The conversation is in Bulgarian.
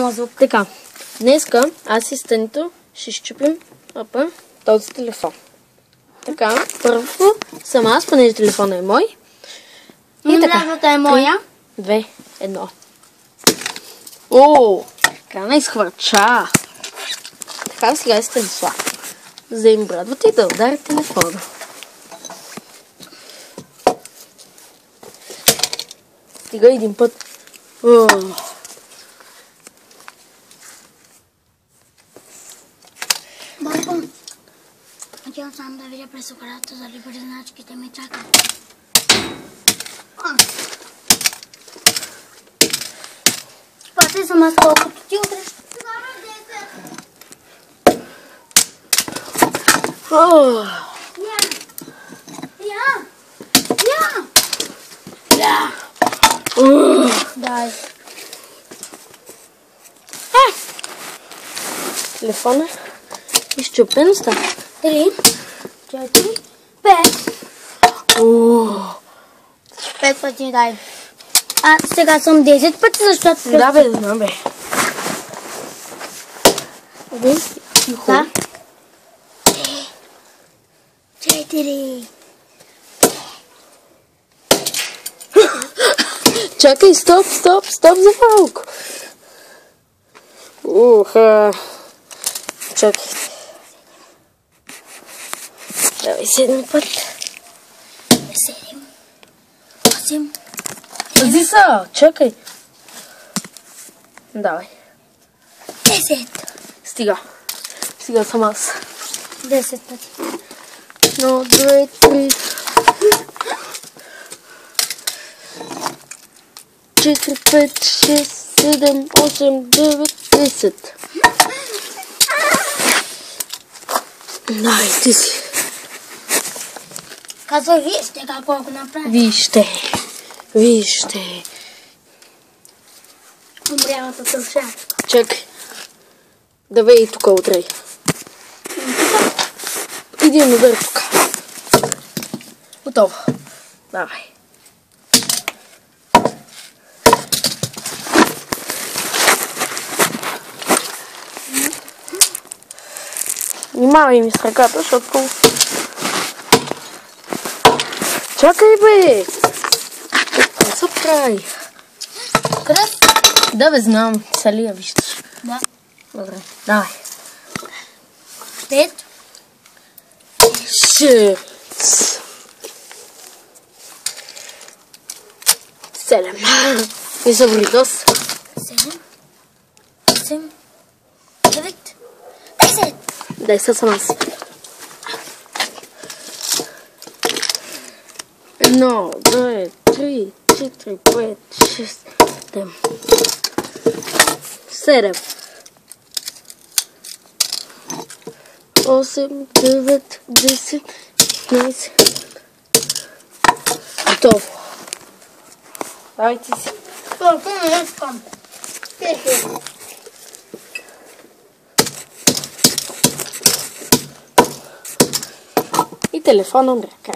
няма звук. Така, днеска аз и Стенито ще щупим този телефон. Така, първо съм аз, понеже телефона е мой. И така. Млявата е моя. 2, 1. О, крана изхвърча. Така, сега е Станислав. Вземи брадвата и да удари телефона. Стига един път. Бабо, отивам само да видя през оградата, дали близначките ми чакат. Пати съм аз колкото ти утре. Дай. Телефона изчупен става. 3, 4, 5. 5 пъти дай. А сега съм 10 пъти, защото... Да, бе, знам, бе. Да. 4. Чакай, стоп за малко. Чакай. Давай 7 път. 7. 8. Зиса, чакай. Давай. 10. Стига съм аз. 10 пъти. 1, 2, 3. 4, 5, 6, 7, 8, 9, 10. Давай, ти си. Казвай, вижте какво го направи. Вижте. Умрялата тълшачка. Чакай. Давай и тук удрай. Един удар тук. Готово. Давай. Внимавай ми с ръката, защото... Чакай, бе! Не се прави. Кръв? Да, бе, знам. Сали я виждаш. Да. Добре, давай. 5. 6. 7. И събритос. 7. 8. 9. 10. 10 съм аз. 1, 2, 3, 4, 5, 6, 7. 7. 8, 9, 10, 11. Готово. Давай ти си. Толкова не искам. И телефона на ръка.